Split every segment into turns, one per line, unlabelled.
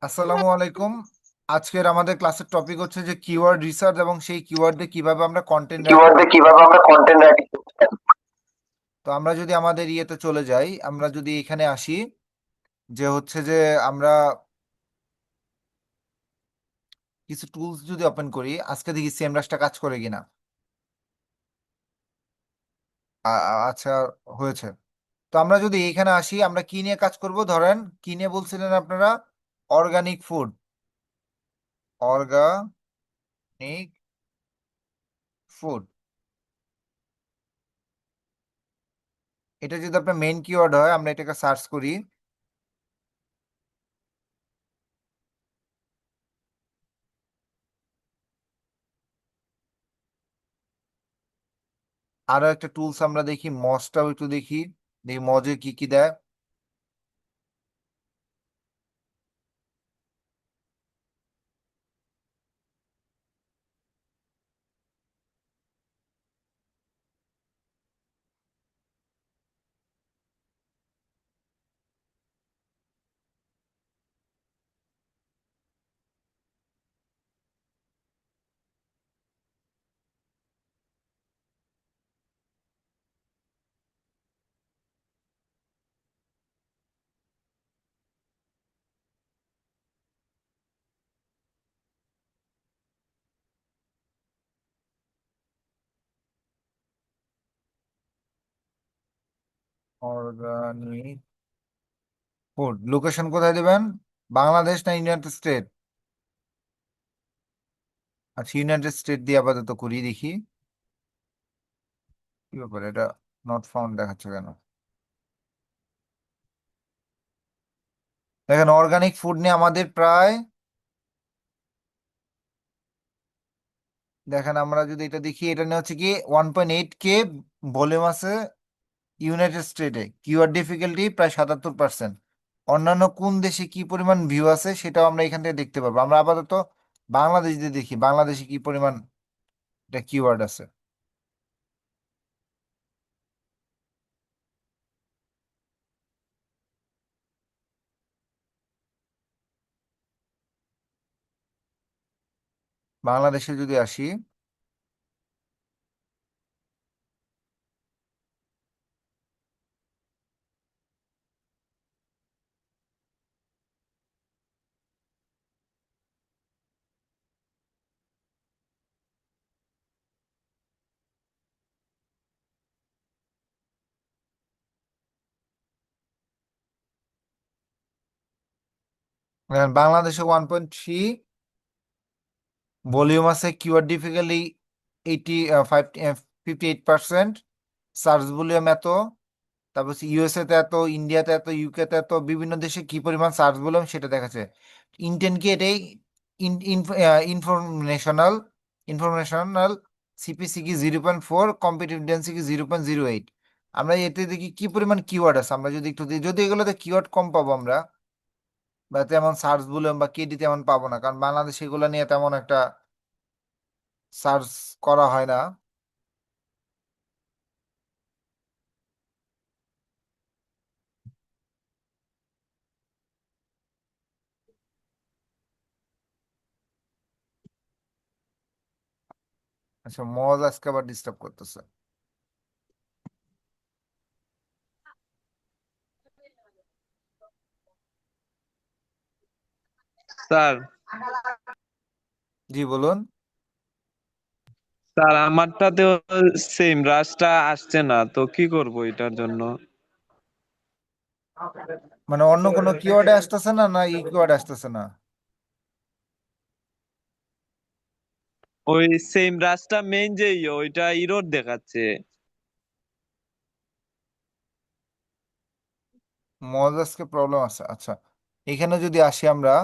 আসসালামু আলাইকুম। আজকের আমাদের ক্লাসের টপিক হচ্ছে যে কিওয়ার্ড রিসার্চ এবং সেই কিওয়ার্ড দিয়ে কিভাবে আমরা কন্টেন্ট রাইটিং
কিওয়ার্ডে
করতে
কিভাবে
পারি।
আমরা কন্টেন্ট রাইটিং করতে পারি।
তো আমরা যদি আমাদের ইয়েতে চলে যাই, আমরা যদি এখানে আসি, যে হচ্ছে যে আমরা কিছু টুলস যদি ওপেন করি, আজকে দেখি সেমরাসটা কাজ করে কিনা। আচ্ছা, হয়েছে। তো আমরা যদি এখানে আসি, আমরা কি নিয়ে কাজ করব, ধরেন কি নিয়ে বলছিলেন আপনারা? Organic food. অর্গানিক ফুড, এটা যদি আপনার মেইন কিওয়ার্ড হয়, আমরা এটাকে সার্চ করি। আরো একটা টুলস আমরা দেখি, মজটাও একটু দেখি, দেখি মজে কি কি দেয়। অর্গানিক ফুড, লোকেশন কোথায় দিবেন? বাংলাদেশ না ইউনাইটেড স্টেট? আচ্ছা, ইউনাইটেড স্টেট দিয়ে আপাতত করি, দেখি কি ব্যাপার, এটা নট ফাউন্ড দেখাচ্ছে কেন? দেখেন, অর্গানিক ফুড নিয়ে আমাদের প্রায়, দেখেন আমরা যদি এটা দেখি, এটা নিয়ে হচ্ছে কি 1.8K ভলিউম আছে ইউনাইটেড স্টেটে। কিওয়ার্ড ডিফিকাল্টি প্রায় 77%। অন্যান্য কোন দেশে কি পরিমাণ ভিউ আছে সেটাও আমরা এখান থেকে দেখতে পারবো। আমরা আপাতত বাংলাদেশ দিয়ে দেখি, বাংলাদেশে কি পরিমাণ এটা কিওয়ার্ড আছে। বাংলাদেশে যদি আসি, বাংলাদেশে 1.3 ভলিউম আছে, কিওয়ার্ড ডিফিকাল্টি 58%, সার্চ ভলিউম এত, তারপর ইউএসএ তে এত, ইন্ডিয়াতে এত, ইউকে তে এত, বিভিন্ন দেশে কি পরিমাণ সার্চ ভলিউম সেটা দেখাচ্ছে। ইন্টেন্ট কি এটাই, ইনফরমেশনাল, ইনফরমেশনাল। সিপিসি কি 0.4, কম্পিটিটিভ ডেন্সিটি কি 0.08। আমরা এতে দেখি কি পরিমাণ কিওয়ার্ড আছে। আমরা যদি একটু যদি এগুলোতে কিওয়ার্ড কম পাবো আমরা, বা তেমন সার্চ ভলিউম বা কেডি তেমন পাবো না, কারণ বাংলাদেশে এগুলো নিয়ে তেমন একটা সার্চ করা হয় না। আচ্ছা, মজ আজকে আবার ডিস্টার্ব করতেছে।
স্যার
জি বলুন।
স্যার আমারটাতেও সেম রাশটা আসছে না, তো কি করব এটার জন্য?
মানে অন্য কোনো কিওয়ার্ডে আসতেছে না, না এই কিওয়ার্ডে আসতেছে না?
ওই সেম রাশটা মেইন যে ওইটা ইরর দেখাচ্ছে।
মজ আজকে প্রবলেম আছে, আচ্ছা। এখানে যদি আসি আমরা,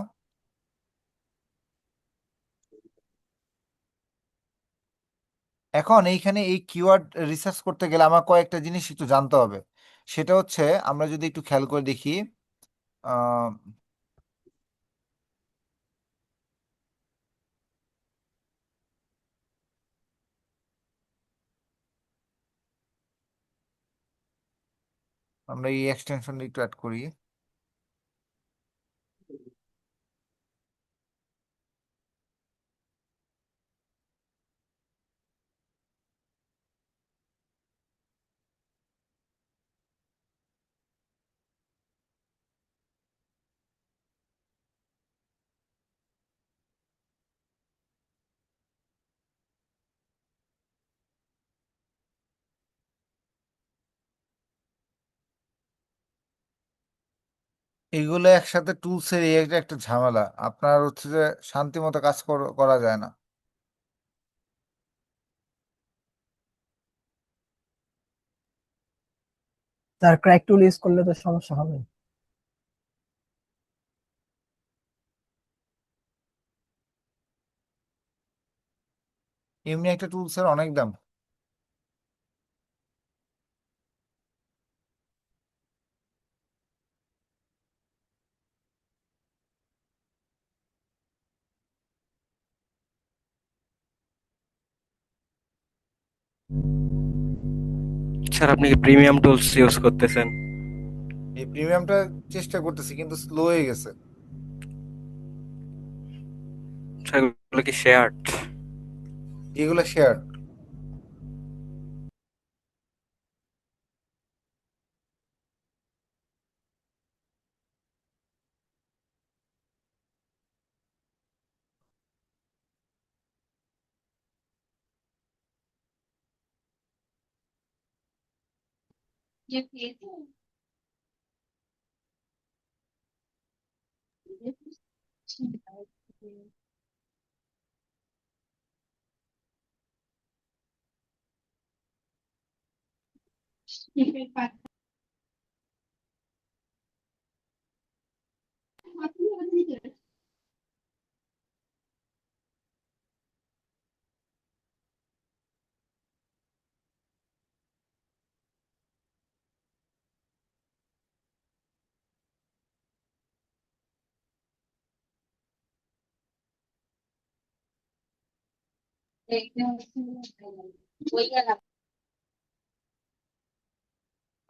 এখন এইখানে এই কিওয়ার্ড রিসার্চ করতে গেলে আমার কয়েকটা জিনিস একটু জানতে হবে। সেটা হচ্ছে, আমরা যদি একটু খেয়াল করে দেখি, আহ, আমরা এই এক্সটেনশনটা একটু অ্যাড করি। এগুলো একসাথে টুলসের এই একটা একটা ঝামেলা, আপনার হচ্ছে যে শান্তি মতো কাজ করা যায় না।
তার ক্র্যাক টুল ইউজ করলে তো সমস্যা হবে।
এমনি একটা টুলসের অনেক দাম।
স্যার আপনি কি প্রিমিয়াম টুলস ইউজ করতেছেন?
এই প্রিমিয়ামটা চেষ্টা করতেছি কিন্তু স্লো হয়ে গেছে।
স্যার এগুলো কি শেয়ার্ড?
এগুলো শেয়ার।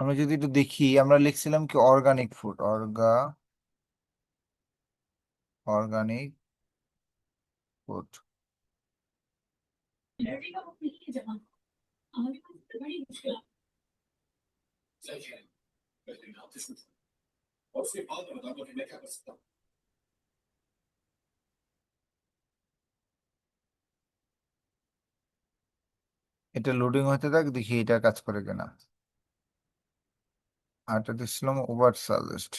আমরা যদি একটু দেখি, আমরা লিখছিলাম কি অর্গানিক ফুড, অর্গানিক ফুড। এটা লোডিং হতে থাক, দেখি এটা কাজ করে কিনা। আর এটা দিচ্ছিলাম ওভার সাজেস্ট।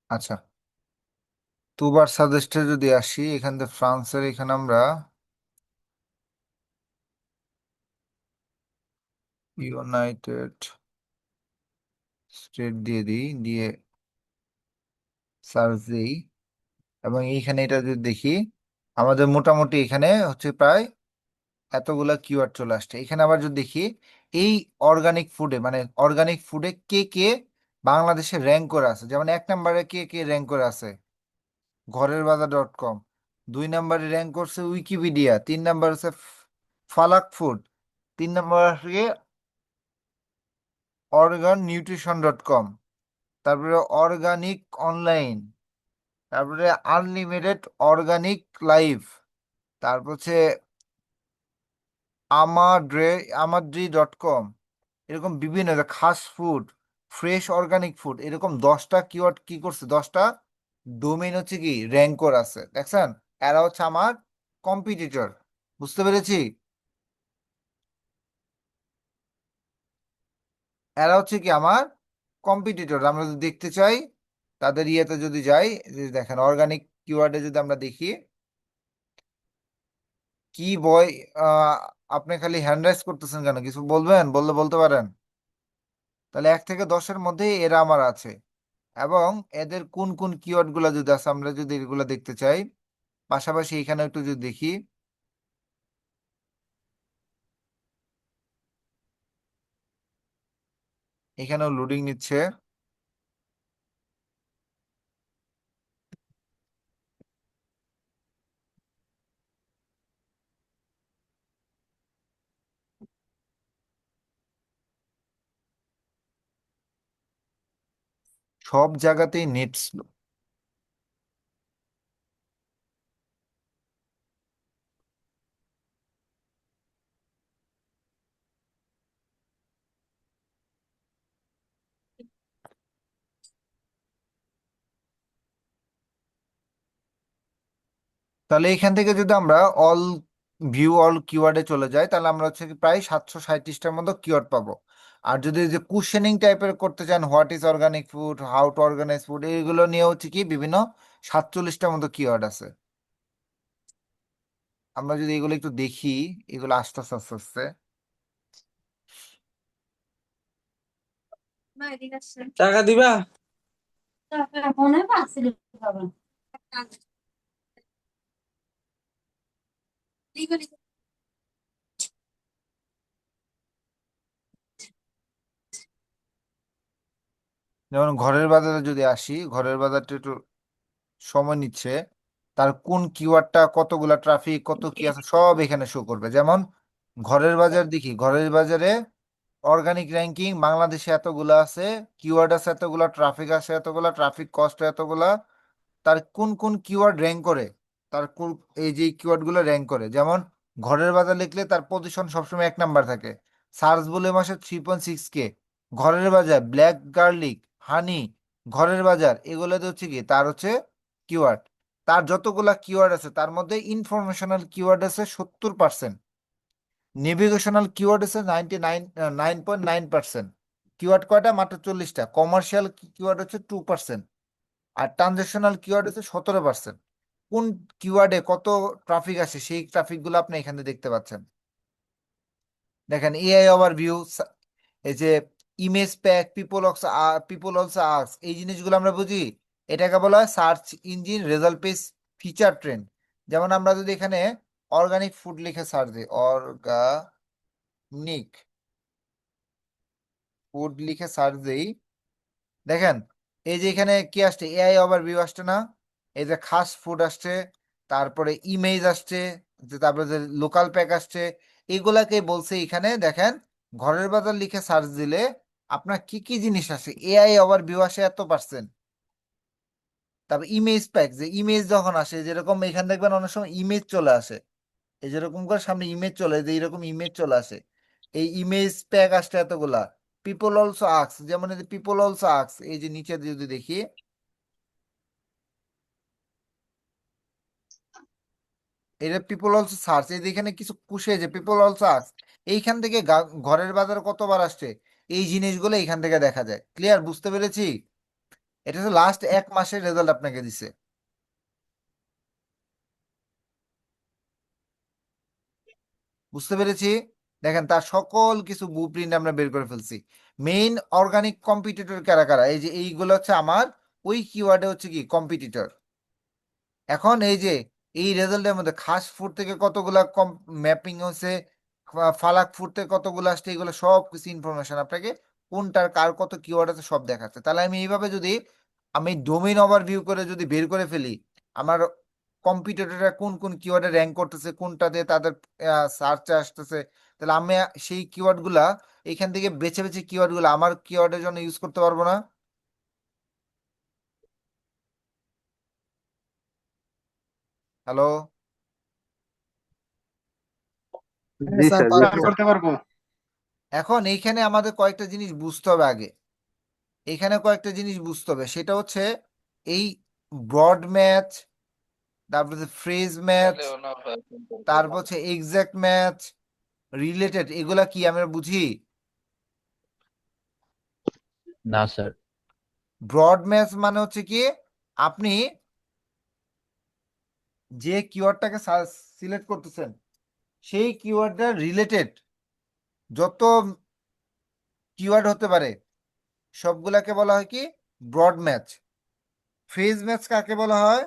আচ্ছা, দুবার সাজেস্টে যদি আসি, এখান থেকে ফ্রান্সের এখানে আমরা ইউনাইটেড স্টেট দিয়ে দিই, দিয়ে সার্চ দিই, এবং এইখানে এটা যদি দেখি, আমাদের মোটামুটি এখানে হচ্ছে প্রায় এতগুলা কিওয়ার্ড চলে আসছে। এখানে আবার যদি দেখি, এই অর্গানিক ফুডে, মানে অর্গানিক ফুডে কে কে বাংলাদেশে র্যাঙ্ক করে আছে, যেমন 1 নম্বরে কে কে র্যাঙ্ক করে আছে ঘরেরবাজার.com, 2 নম্বরে র্যাঙ্ক করছে উইকিপিডিয়া, 3 নম্বর হচ্ছে ফালাক ফুড, 3 নম্বর organnutrition.com, তারপরে অর্গানিক অনলাইন, তারপরে আনলিমিটেড অর্গানিক লাইফ, তারপর হচ্ছে আমাড্রে আমাদ্রি.com, এরকম বিভিন্ন খাস ফুড, ফ্রেশ অর্গানিক ফুড, এরকম 10টা কিওয়ার্ড কি করছে, 10টা ডোমেইন হচ্ছে কি র্যাঙ্ক করে আছে, দেখছেন? এরা হচ্ছে আমার কম্পিটিটর। বুঝতে পেরেছি? এরা হচ্ছে কি আমার কম্পিটিটর। আমরা যদি দেখতে চাই তাদের ইয়েতে যদি যাই, যে দেখেন অর্গানিক কিওয়ার্ডে যদি আমরা দেখি কি বয়, আহ, আপনি খালি হ্যান্ড রাইজ করতেছেন কেন? কিছু বলবেন, বললে বলতে পারেন। তাহলে 1 থেকে 10-এর মধ্যে এরা আমার আছে, এবং এদের কোন কোন কিওয়ার্ড গুলা যদি আছে আমরা যদি এগুলা দেখতে চাই, পাশাপাশি এখানে একটু যদি দেখি, এখানেও লোডিং নিচ্ছে। সব জায়গাতেই নেট স্লো। তাহলে এখান থেকে যদি আমরা অল ভিউ অল কিওয়ার্ডে চলে যাই, তাহলে আমরা হচ্ছে কি প্রায় 737টার মতো কিওয়ার্ড পাবো। আর যদি যে কুশনিং টাইপের করতে চান, what is organic food, how to organize food, এইগুলো নিয়ে হচ্ছে কি বিভিন্ন 47টার মতো কিওয়ার্ড আছে। আমরা যদি এগুলো একটু দেখি, এগুলো আস্তে আস্তে আস্তে আস্তে
টাকা দিবা?
যেমন ঘরের বাজারে যদি আসি, ঘরের বাজারটা একটু সময় নিচ্ছে, তার কোন কিওয়ার্ডটা কতগুলা ট্রাফিক কত কি আছে সব এখানে শো করবে। যেমন ঘরের বাজার দেখি, ঘরের বাজারে অর্গানিক র্যাঙ্কিং বাংলাদেশে এতগুলা আছে, কিওয়ার্ড আছে এতগুলা, ট্রাফিক আছে এতগুলা, ট্রাফিক কস্ট এতগুলা, তার কোন কোন কিওয়ার্ড র্যাঙ্ক করে, তার এই যে কিওয়ার্ড গুলো র্যাঙ্ক করে। যেমন ঘরের বাজার লিখলে তার পজিশন সবসময় 1 নাম্বার থাকে, সার্চ বলে মাসে 3.6K। ঘরের বাজার, ব্ল্যাক গার্লিক, হানি, ঘরের বাজার, এগুলোতে হচ্ছে কি তার হচ্ছে কিওয়ার্ড। তার যতগুলা কিওয়ার্ড আছে তার মধ্যে ইনফরমেশনাল কিওয়ার্ড আছে 70%, নেভিগেশনাল কিওয়ার্ড আছে 9.9%। কিওয়ার্ড কয়টা? মাত্র 40টা। কমার্শিয়াল কিওয়ার্ড হচ্ছে 2%, আর ট্রানজেকশনাল কিওয়ার্ড হচ্ছে 17%। কোন কিওয়ার্ডে কত ট্রাফিক আসে সেই ট্রাফিক গুলো আপনি এখানে দেখতে পাচ্ছেন। দেখেন এআই ওভারভিউ, এই যে image pack, people also ask, এই জিনিসগুলো আমরা বুঝি, এটাকে বলা হয় search engine result page feature trend. যেমন আমরা যদি এখানে অর্গানিক ফুড লিখে সার্চ দিই, অর্গানিক ফুড লিখে সার্চ দিই, দেখেন এই যে এখানে কি আসছে, এআই ওভারভিউ আসছে না, এই যে খাস ফুড আসছে, তারপরে ইমেজ আসছে, তারপরে যে লোকাল প্যাক আসছে, এগুলাকে বলছে এখানে দেখেন ঘরের বাজার লিখে সার্চ দিলে আপনার কি কি জিনিস আসে, এআই ওভারভিউ আসে এত%। তারপর ইমেজ প্যাক, যে ইমেজ যখন আসে, যেরকম এখানে দেখবেন অনেক সময় ইমেজ চলে আসে, এই যেরকম করে সামনে ইমেজ চলে, যে এইরকম ইমেজ চলে আসে, এই ইমেজ প্যাক আসছে এতগুলা। পিপল অলসো আক্স, যেমন এই যে পিপল অলসো আক্স, এই যে নিচে যদি দেখি, এটা পিপল অলসো সার্চ, এই যে এখানে কিছু পুষে, যে পিপল অলসো আক্স, এইখান থেকে ঘরের বাজার কতবার আসছে, এই জিনিসগুলো এখান থেকে দেখা যায়। ক্লিয়ার? বুঝতে পেরেছি? এটা হচ্ছে লাস্ট 1 মাসের রেজাল্ট আপনাকে দিছে। বুঝতে পেরেছি? দেখেন তার সকল কিছু ব্লুপ্রিন্ট আমরা বের করে ফেলছি। মেইন অর্গানিক কম্পিটিটর কারা কারা, এই যে এইগুলো হচ্ছে আমার ওই কিওয়ার্ডে হচ্ছে কি কম্পিটিটর। এখন এই যে এই রেজাল্টের মধ্যে খাস ফুড থেকে কতগুলা কম ম্যাপিং হয়েছে, ফালাক ফুড থেকে কতগুলো আসছে, এগুলো সব কিছু ইনফরমেশন আপনাকে কোনটার কার কত কিওয়ার্ড আছে সব দেখাচ্ছে। তাহলে আমি এইভাবে যদি আমি ডোমেইন ওভারভিউ করে যদি বের করে ফেলি আমার কম্পিটিটররা কোন কোন কিওয়ার্ডে র্যাঙ্ক করতেছে, কোনটাতে তাদের সার্চে আসতেছে, তাহলে আমি সেই কিওয়ার্ড গুলা এখান থেকে বেছে বেছে কিওয়ার্ড গুলো আমার কিওয়ার্ডের জন্য ইউজ করতে পারবো না? হ্যালো?
হ্যাঁ
জি
স্যার,
স্যার, জি
পারবো।
স্যার।
করতে পারবো।
এখন এইখানে আমাদের কয়েকটা জিনিস বুঝতে হবে আগে, এখানে কয়েকটা জিনিস বুঝতে হবে, সেটা হচ্ছে এই ব্রড ম্যাচ, তারপর ফ্রেজ ম্যাচ, তারপর হচ্ছে এক্সাক্ট ম্যাচ, রিলেটেড, এগুলা কি আমরা বুঝি?
না স্যার।
ব্রড ম্যাচ মানে হচ্ছে কি আপনি যে কিওয়ার্ডটাকে সিলেক্ট করতেছেন সেই কিওয়ার্ডটা রিলেটেড যত কিওয়ার্ড হতে পারে সবগুলাকে বলা হয় কি ব্রড ম্যাচ। ফ্রেজ ম্যাচ কাকে বলা হয়?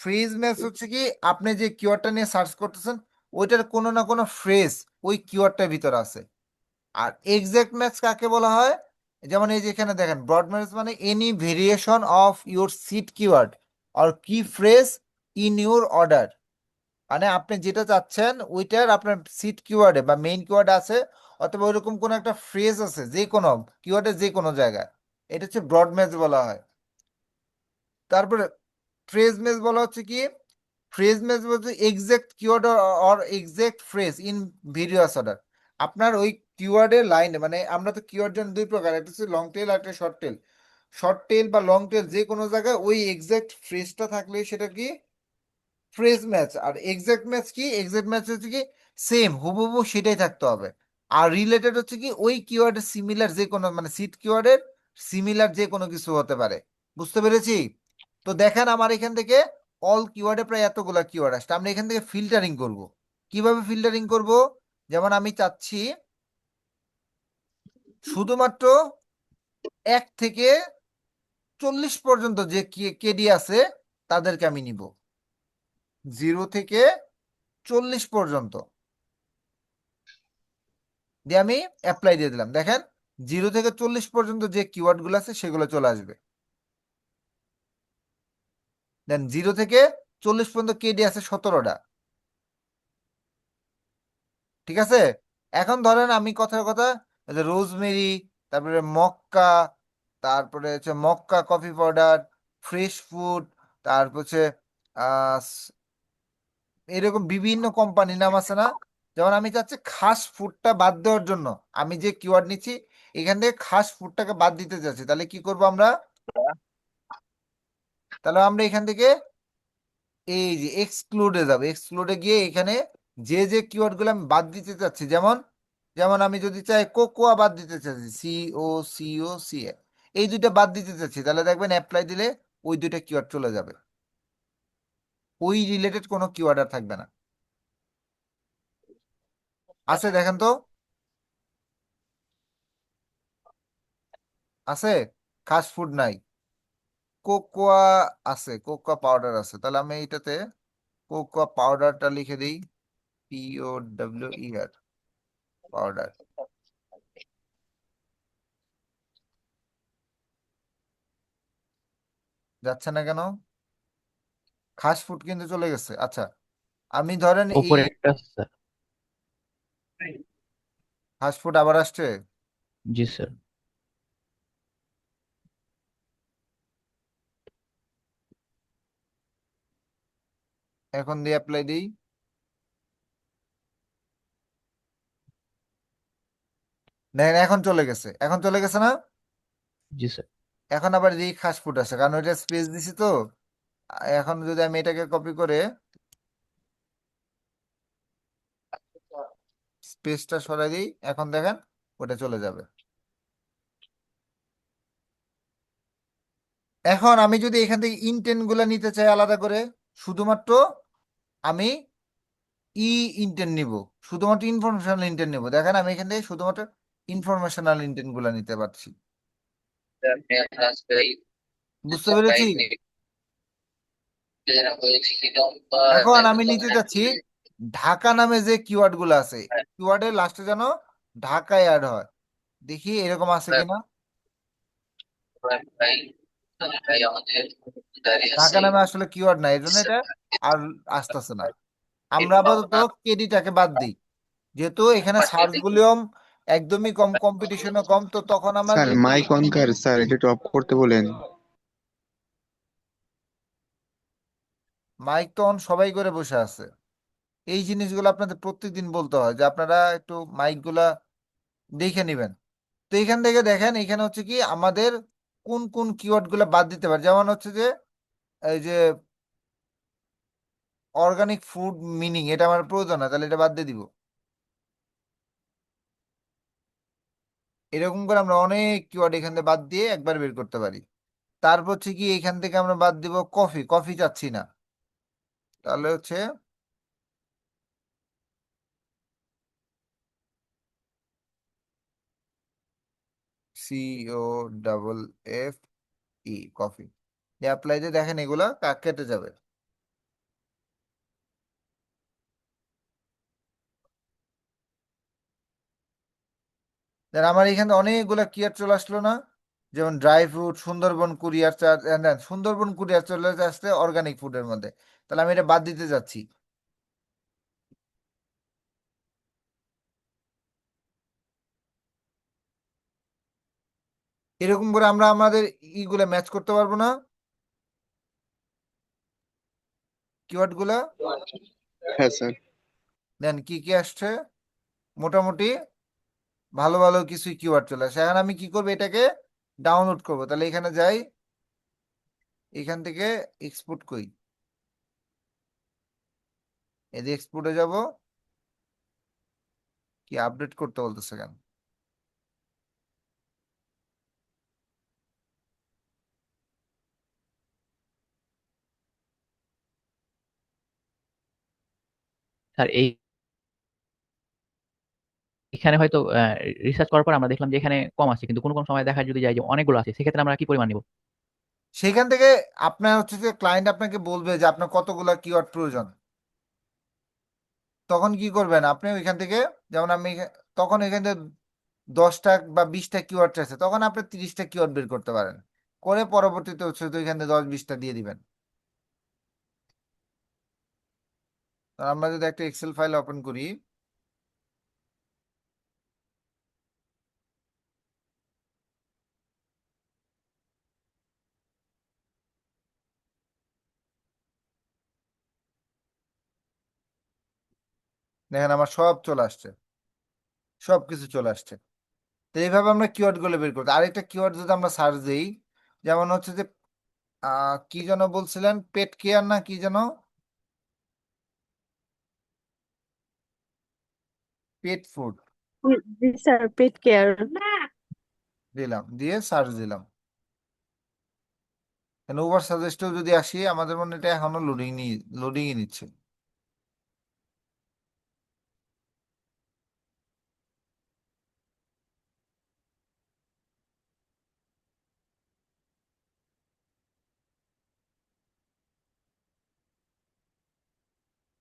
ফ্রেজ ম্যাচ হচ্ছে কি আপনি যে কিওয়ার্ডটা নিয়ে সার্চ করতেছেন ওইটার কোনো না কোনো ফ্রেজ ওই কিওয়ার্ডটার ভিতরে আছে। আর এক্সাক্ট ম্যাচ কাকে বলা হয়? যেমন এই যে এখানে দেখেন ব্রড ম্যাচ মানে any variation of your seed keyword or key phrase in your order, মানে আপনি যেটা চাচ্ছেন ওইটার আপনার সিট কিওয়ার্ডে বা মেইন কিওয়ার্ড আছে অথবা ওইরকম কোন একটা ফ্রেজ আছে যে কোনো কিওয়ার্ডের যে কোনো জায়গায়, এটা হচ্ছে ব্রড ম্যাচ বলা হয়। তারপরে ফ্রেজ ম্যাচ বলা হচ্ছে কি, ফ্রেজ ম্যাচ বলতে exact keyword or exact phrase in various order. আপনার ওই কিওয়ার্ডের লাইনে, মানে আমরা তো কিওয়ার্ড জানি দুই প্রকার, একটা হচ্ছে লং টেল আর একটা শর্ট টেল। শর্ট টেল বা লং টেল যে কোনো জায়গায় ওই এক্সাক্ট ফ্রেজটা থাকলে সেটা কি ফ্রেজ ম্যাচ। আর এক্সাক্ট ম্যাচ কি, এক্সাক্ট ম্যাচ হচ্ছে কি সেম হুবহু সেটাই থাকতে হবে। আর রিলেটেড হচ্ছে কি ওই কিওয়ার্ডের সিমিলার যে কোনো, মানে সিট কিওয়ার্ডের সিমিলার যে কোনো কিছু হতে পারে। বুঝতে পেরেছি? তো দেখেন আমার এখান থেকে অল কিওয়ার্ডে প্রায় এতগুলা কিওয়ার্ড আসছে। আমরা এখান থেকে ফিল্টারিং করব। কিভাবে ফিল্টারিং করব? যেমন আমি চাচ্ছি শুধুমাত্র 1 থেকে 40 পর্যন্ত যে কেডি আছে তাদেরকে আমি নিব, 0 থেকে 40 পর্যন্ত দিয়ে আমি অ্যাপ্লাই দিয়ে দিলাম। দেখেন 0 থেকে 40 পর্যন্ত যে কিওয়ার্ড গুলো আছে সেগুলো চলে আসবে। দেন 0 থেকে 40 পর্যন্ত কেডি আছে 17টা। ঠিক আছে, এখন ধরেন আমি কথার কথা রোজমেরি, তারপরে মক্কা, তারপরে হচ্ছে Mecca coffee powder, fresh food, তারপর হচ্ছে আহ এরকম বিভিন্ন কোম্পানির নাম আছে না? যেমন আমি চাচ্ছি খাস ফুডটা বাদ দেওয়ার জন্য, আমি যে কিওয়ার্ড নিচ্ছি এখান থেকে খাস ফুডটাকে বাদ দিতে চাচ্ছি, তাহলে কি করব আমরা? তাহলে আমরা এখান থেকে এই যে এক্সক্লুডে যাবো, এক্সক্লুডে গিয়ে এখানে যে যে কিওয়ার্ড গুলো আমি বাদ দিতে চাচ্ছি, যেমন যেমন আমি যদি চাই কোকোয়া বাদ দিতে চাচ্ছি, COCOCA, এই দুইটা বাদ দিতে চাচ্ছি, তাহলে দেখবেন অ্যাপ্লাই দিলে ওই দুইটা কিওয়ার্ড চলে যাবে, ওই রিলেটেড কোনো কিওয়ার্ড আর থাকবে না। আছে দেখেন তো, আছে? ফাস্ট ফুড নাই, কোকোয়া আছে, কোকোয়া পাউডার আছে, তাহলে আমি এইটাতে কোকোয়া পাউডারটা লিখে দিই, POWER পাউডার। যাচ্ছে না কেন? খাস ফুড কিন্তু চলে গেছে। আচ্ছা, আমি ধরেন এই
উপরে একটা আছে স্যার।
ফাস্ট ফুড আবার আসছে।
জি স্যার।
এখন দিয়ে অ্যাপ্লাই দিই, দেখেন এখন চলে গেছে, এখন চলে গেছে না?
জি স্যার।
এখন আবার দিই ফাস্ট ফুড আছে, কারণ ওইটা স্পেস দিছি তো। এখন যদি আমি এটাকে কপি করে স্পেসটা সরাই দিই, এখন দেখেন ওটা চলে যাবে। এখন আমি যদি এখান থেকে ইনটেন্ট গুলা নিতে চাই আলাদা করে, শুধুমাত্র আমি ইনটেন্ট নিব, শুধুমাত্র ইনফরমেশনাল ইনটেন্ট নিব। দেখেন আমি এখান থেকে শুধুমাত্র ইনফরমেশনাল ইনটেন্ট গুলা নিতে পারছি। বুঝতে পেরেছি? এখন আমি নিতে যাচ্ছি ঢাকা নামে যে কিওয়ার্ড গুলো আছে, কিওয়ার্ডের লাস্টে যেন ঢাকায় অ্যাড হয়। দেখি এরকম আছে কিনা। ঢাকা নামে আসলে কিওয়ার্ড নাই, এই জন্য এটা আর আসতেছে না। আমরা আপাতত কেডিটাকে বাদ দিই, যেহেতু এখানে সার্চ ভলিউম একদমই কম, কম্পিটিশনও কম, তো তখন আমার
স্যার মাইক অন কর স্যার, এটা অফ করতে বলেন।
মাইক তো অন সবাই করে বসে আছে। এই জিনিসগুলো আপনাদের প্রত্যেকদিন বলতে হয় যে আপনারা একটু মাইক গুলা দেখে নিবেন। তো এখান থেকে দেখেন এখানে হচ্ছে কি আমাদের কোন কোন কিওয়ার্ড গুলা বাদ দিতে পারে, যেমন হচ্ছে যে এই যে অর্গানিক ফুড মিনিং, এটা আমার প্রয়োজন না, তাহলে এটা বাদ দিয়ে দিব। এরকম করে আমরা অনেক কিওয়ার্ড এখান থেকে বাদ দিয়ে একবার বের করতে পারি। তারপর হচ্ছে কি এখান থেকে আমরা বাদ দিব কফি, কফি চাচ্ছি না, তাহলে হচ্ছে COFFE কফি, অ্যাপ্লাই দিয়ে দেখেন এগুলা কেটে যাবে। দেন আমার এখানে অনেকগুলা কিয়ার চলে আসলো না? যেমন dry fruit, Sundarban courier charge, Sundarban courier চলে আসছে অর্গানিক ফুডের মধ্যে, তাহলে আমি এটা বাদ দিতে যাচ্ছি। এরকম করে আমরা আমাদের ইগুলা ম্যাচ করতে পারবো না, কিওয়ার্ড গুলা।
হ্যাঁ স্যার।
দেন কি কি আসছে, মোটামুটি ভালো ভালো কিছু কিওয়ার্ড চলে আসে। এখন আমি কি করবো, এটাকে ডাউনলোড করবো। তাহলে এখানে যাই, এখান থেকে এক্সপোর্ট করি, এদিকে এক্সপোর্টে যাব। কি আপডেট করতে বলতেছে কেন?
স্যার এখানে হয়তো রিসার্চ করার পর আমরা দেখলাম যে এখানে কম আছে, কিন্তু কোনো কোনো সময় দেখা যদি যায় যে অনেকগুলো আছে, সেক্ষেত্রে আমরা কি পরিমাণ নিব?
সেখান থেকে আপনার হচ্ছে যে ক্লায়েন্ট আপনাকে বলবে যে আপনার কতগুলা কিওয়ার্ড প্রয়োজন। তখন কি করবেন আপনি ওইখান থেকে, যেমন তখন এখান থেকে 10টা বা 20টা কিওয়ার্ড আছে, তখন আপনি 30টা কিওয়ার্ড বের করতে পারেন, করে পরবর্তীতে হচ্ছে তো এখান থেকে 10-20টা দিয়ে দিবেন। তো আমরা যদি একটা এক্সেল ফাইল ওপেন করি, দেখেন আমার সব চলে আসছে, সবকিছু চলে আসছে। তো এইভাবে আমরা কিওয়ার্ড গুলো বের করতে, আরেকটা কিওয়ার্ড যদি আমরা সার্চ দিই, যেমন হচ্ছে যে কি যেন বলছিলেন, পেট কেয়ার না কি যেন, পেট ফুড
জি স্যার, পেট কেয়ার।
দিলাম, দিয়ে সার্চ দিলাম। ওভার সাজেস্টেও যদি আসি, আমাদের মনে হয় এটা এখনো লোডিংই নিচ্ছে।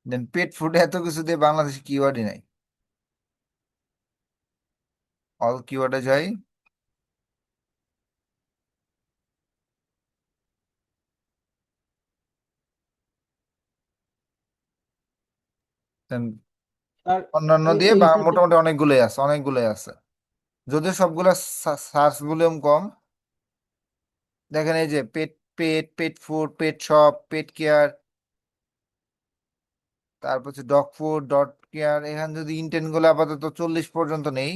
দেন পেট ফুড এত কিছু দিয়ে বাংলাদেশে কিওয়ার্ডই নাই। অল কিওয়ার্ডে যাই, দেন
আর
অন্যান্য দিয়ে
এইটাতে
মোটামুটি অনেকগুলোই আছে, যদিও সবগুলা সার্চ ভলিউম কম। দেখেন এই যে pet pet pet food, pet shop, pet care, তারপর হচ্ছে ডগ ফুড, ডগ কেয়ার। এখানে যদি ইন্টেন্ট গুলো আপাতত 40 পর্যন্ত নেই,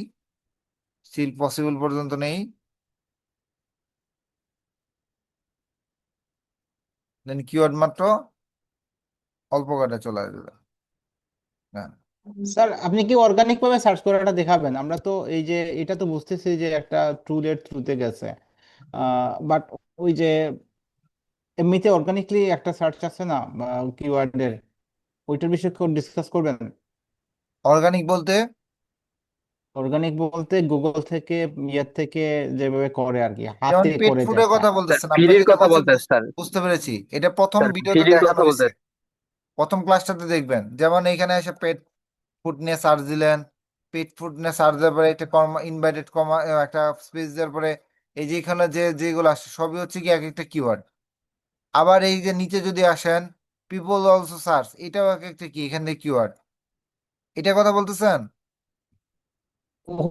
স্টিল পসিবল পর্যন্ত নেই, দেন কিওয়ার্ড মাত্র অল্প কটা চলে আসবে। হ্যাঁ,
স্যার আপনি কি অর্গানিক ভাবে সার্চ করাটা দেখাবেন? আমরা তো এই যে এটা তো বুঝতেছি যে একটা টুলের থ্রুতে গেছে, বাট ওই যে এমনিতে অর্গানিকলি একটা সার্চ আছে না কিওয়ার্ডের, ওইটার বিষয়ে ডিসকাস করবেন?
অর্গানিক বলতে
অর্গানিক বলতে গুগল থেকে, ইয়ের থেকে যেভাবে করে আর কি,
যেমন
হাতে
পেট
করে
ফুডের
যেটা।
কথা
স্যার
বলতেছেন, আপনি
ফ্রির
যেটা
কথা
বলছেন
বলতেন স্যার।
বুঝতে পেরেছি। এটা প্রথম
স্যার
ভিডিওতে
ফ্রির
দেখানো
কথা
হয়েছে,
বলতেন।
প্রথম ক্লাসটাতে দেখবেন। যেমন এখানে এসে পেট ফুড নিয়ে সার্চ দিলেন, পেট ফুড নিয়ে সার্চ দেওয়ার পরে একটা কমা ইনভাইটেড কমা একটা স্পেস দেওয়ার পরে এই যে এখানে যেগুলো আসছে সবই হচ্ছে কি এক একটা কিওয়ার্ড। আবার এই যে নিচে যদি আসেন, পিপল অলসো সার্চ, এটাও এক একটা কি এখান থেকে কিওয়ার্ড। এটা কথা বলতেছেন?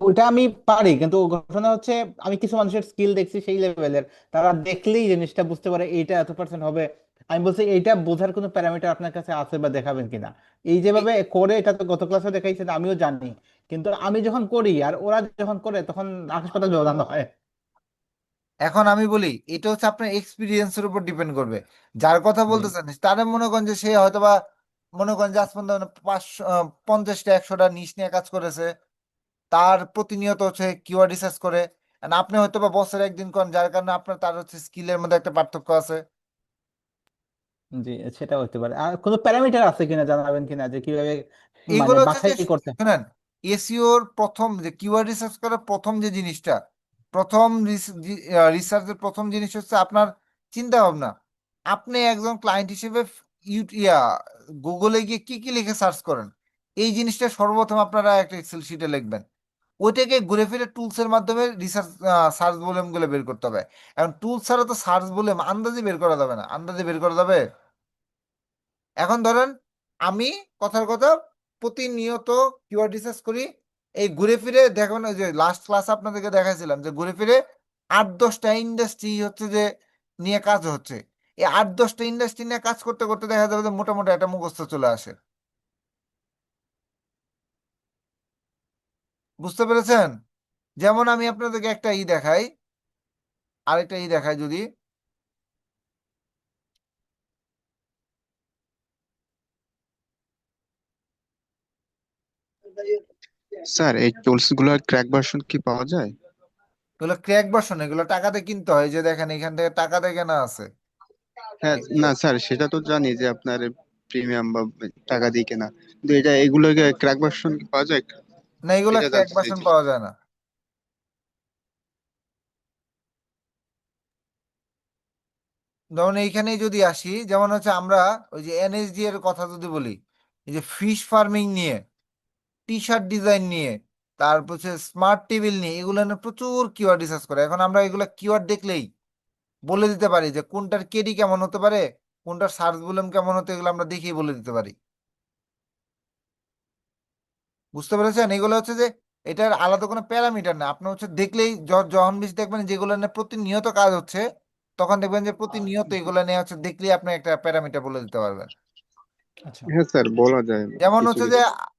ওটা আমি পারি, কিন্তু ঘটনা হচ্ছে আমি কিছু মানুষের স্কিল দেখছি সেই লেভেলের, তারা দেখলেই জিনিসটা বুঝতে পারে এইটা এত পার্সেন্ট হবে। আমি বলছি এইটা বোঝার কোনো প্যারামিটার আপনার কাছে আছে বা দেখাবেন কিনা? এই
এ-
যেভাবে করে, এটা তো গত ক্লাসে দেখাইছেন, আমিও জানি, কিন্তু আমি যখন করি আর ওরা যখন করে তখন আকাশ পাতাল ব্যবধান হয়।
এখন আমি বলি, এটা হচ্ছে আপনার এক্সপিরিয়েন্সের উপর ডিপেন্ড করবে। যার কথা
জি
বলতেছেন তারা মনে করেন যে সে হয়তোবা মনে করেন যে আজ পর্যন্ত 500 50টা 100টা নিশ নিয়ে কাজ করেছে, তার প্রতিনিয়ত হচ্ছে কিওয়ার্ড রিসার্চ করে। And আপনি হয়তো বা বছরে একদিন করেন, যার কারণে আপনার তার হচ্ছে স্কিলের মধ্যে একটা পার্থক্য আছে।
জি, সেটা হতে পারে। আর কোনো প্যারামিটার আছে কিনা জানাবেন কিনা, যে কিভাবে মানে
এইগুলো হচ্ছে যে,
বাছাই করতে?
শুনেন, এসইওর প্রথম যে কিওয়ার্ড রিসার্চ করার প্রথম যে জিনিসটা, প্রথম রিসার্চের প্রথম জিনিস হচ্ছে আপনার চিন্তা ভাবনা। আপনি একজন ক্লায়েন্ট হিসেবে গুগলে গিয়ে কি কি লিখে সার্চ করেন, এই জিনিসটা সর্বপ্রথম আপনারা একটা এক্সেল শিটে লিখবেন। ওইটাকে ঘুরে ফিরে টুলস এর মাধ্যমে রিসার্চ সার্চ ভলিউম গুলো বের করতে হবে। এখন টুলস ছাড়া তো সার্চ ভলিউম আন্দাজে বের করা যাবে না, আন্দাজে বের করা যাবে? এখন ধরেন আমি, কথার কথা, প্রতিনিয়ত কিওয়ার্ড রিসার্চ করি। এই ঘুরে ফিরে দেখুন, ওই যে লাস্ট ক্লাস আপনাদেরকে দেখাইছিলাম যে ঘুরে ফিরে 8-10টা ইন্ডাস্ট্রি হচ্ছে যে নিয়ে কাজ হচ্ছে। এই 8-10টা ইন্ডাস্ট্রি নিয়ে কাজ করতে করতে দেখা যাবে যে মোটামুটি একটা মুখস্থ চলে আসে। বুঝতে পেরেছেন? যেমন আমি আপনাদেরকে একটা দেখাই, আরেকটা দেখাই যদি।
স্যার এই টুলস গুলোর ক্র্যাক ভার্সন কি পাওয়া যায়?
এগুলো ক্র্যাক ভার্সন, এগুলো টাকাতে কিনতে হয়। যে দেখেন এখান থেকে টাকাতে কেনা আছে।
হ্যাঁ না স্যার, সেটা তো জানি যে আপনার প্রিমিয়াম বা টাকা দিয়ে কেনা, কিন্তু এগুলো ক্র্যাক ভার্সন কি পাওয়া যায়?
না, এগুলো
এটা
ক্র্যাক
জানতে
ভার্সন
চাইছি।
পাওয়া যায় না। যেমন এইখানেই যদি আসি, যেমন হচ্ছে আমরা ওই যে এনএসডি এর কথা যদি বলি, এই যে ফিশ ফার্মিং নিয়ে, টি শার্ট ডিজাইন নিয়ে, তারপর হচ্ছে স্মার্ট টেবিল নিয়ে, এগুলো নিয়ে প্রচুর কিওয়ার্ড রিসার্চ করে। এখন আমরা এগুলো কিওয়ার্ড দেখলেই বলে দিতে পারি যে কোনটার কেডি কেমন হতে পারে, কোনটার সার্চ ভলিউম কেমন হতে, এগুলো আমরা দেখেই বলে দিতে পারি। বুঝতে পেরেছেন? এগুলো হচ্ছে যে এটার আলাদা কোনো প্যারামিটার না, আপনি হচ্ছে দেখলেই যখন বেশি দেখবেন যেগুলো নিয়ে প্রতিনিয়ত কাজ হচ্ছে, তখন দেখবেন যে প্রতিনিয়ত এগুলো নিয়ে হচ্ছে দেখলেই আপনি একটা প্যারামিটার বলে দিতে পারবেন।
আচ্ছা।
হ্যাঁ স্যার, বলা যায়
যেমন
কিছু
হচ্ছে যে
কিছু।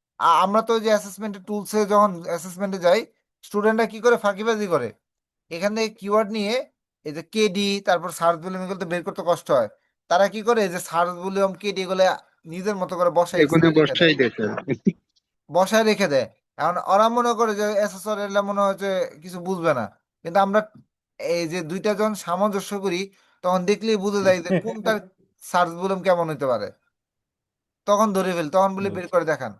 আমরা তো যে অ্যাসেসমেন্টের টুলসে যখন অ্যাসেসমেন্টে যাই, স্টুডেন্টরা কি করে ফাঁকিবাজি করে, এখান থেকে কিওয়ার্ড নিয়ে এই যে কেডি তারপর সার্চ ভলিউম, এগুলো তো বের করতে কষ্ট হয়। তারা কি করে, যে সার্চ ভলিউম কেডি এগুলো নিজের মতো করে বসায়
এখানে
এক্সেলে রেখে দেয়,
বসাই দেখে।
বসায় রেখে দেয়। এখন ওরা মনে করে যে এসএসআর এরা মনে হচ্ছে কিছু বুঝবে না, কিন্তু আমরা এই যে দুইটা জন সামঞ্জস্য করি, তখন দেখলেই বুঝে যায় যে কোনটার সার্চ ভলিউম কেমন হতে পারে, তখন ধরে ফেল, তখন বলে বের করে দেখান।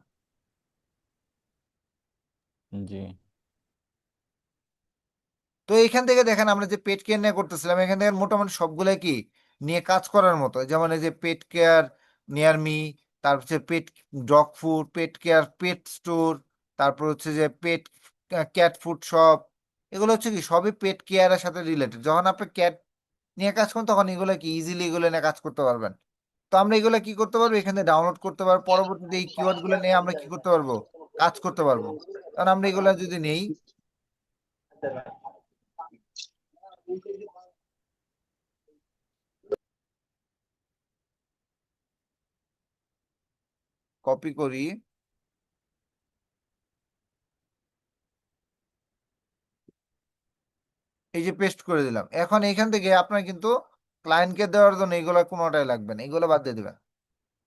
জি।
তো এইখান থেকে দেখেন আমরা যে পেট কেয়ার নিয়ে করতেছিলাম, এখান থেকে মোটামুটি সবগুলাই কি নিয়ে কাজ করার মতো। যেমন এই যে পেট কেয়ার নিয়ার মি, তারপর হচ্ছে pet dog food, pet care pet store, তারপর হচ্ছে যে পেট ক্যাট ফুড শপ, এগুলো হচ্ছে কি সবই পেট কেয়ারের সাথে রিলেটেড। যখন আপনি ক্যাট নিয়ে কাজ করেন, তখন এগুলো কি ইজিলি এগুলো নিয়ে কাজ করতে পারবেন। তো আমরা এগুলো কি করতে পারবো, এখানে ডাউনলোড করতে পারবো, পরবর্তীতে এই কিওয়ার্ড গুলো নিয়ে আমরা কি করতে পারবো, কাজ করতে পারবো। কারণ আমরা এগুলো যদি নেই, কপি করি, এই যে পেস্ট করে দিলাম, এখন এখান থেকে আপনার কিন্তু ক্লায়েন্টকে দেওয়ার জন্য এগুলো কোনোটাই লাগবে না, এগুলো বাদ দিয়ে দেবেন।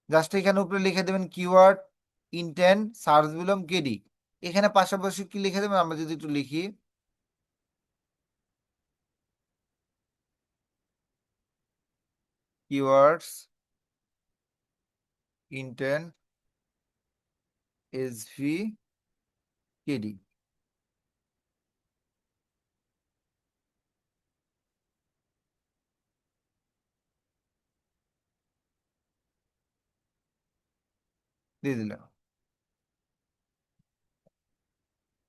জাস্ট এখানে উপরে লিখে দেবেন কিওয়ার্ড ইন্টেন্ট সার্চ বিলম কেডি। এখানে পাশাপাশি কি লিখে দেবেন, আমরা যদি একটু লিখি, কিওয়ার্ডস ইন্টেন্ট এসভি কেডি। দিয়ে দিলাম।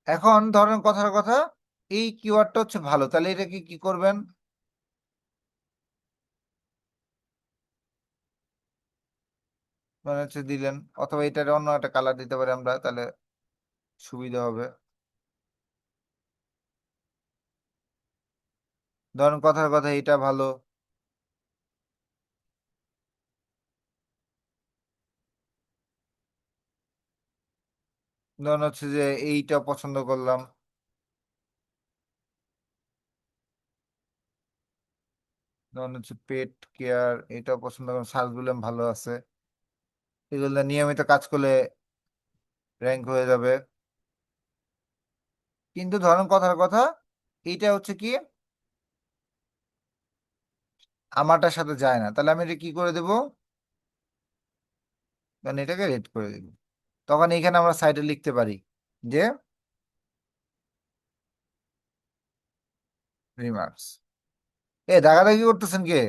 এখন ধরেন কথার কথা, এই কিওয়ার্ডটা হচ্ছে ভালো, তাহলে এটাকে কি করবেন, মানে হচ্ছে দিলেন, অথবা এটার অন্য একটা কালার দিতে পারি আমরা, তাহলে সুবিধা হবে। ধরেন কথার কথা এটা ভালো, ধরেন হচ্ছে যে এইটা পছন্দ করলাম, ধরেন হচ্ছে পেট কেয়ার এটাও পছন্দ করলাম, সার্চ দিলাম ভালো আছে, এগুলো নিয়মিত কাজ করলে র্যাঙ্ক হয়ে যাবে। কিন্তু ধরেন কথার কথা, এইটা হচ্ছে কি আমারটার সাথে যায় না, তাহলে আমি এটা কি করে দেবো, মানে এটাকে রেড করে দেবো। তখন এখানে আমরা সাইডে লিখতে পারি যে রিমার্কস। দাগাদাগি করতেছেন কে?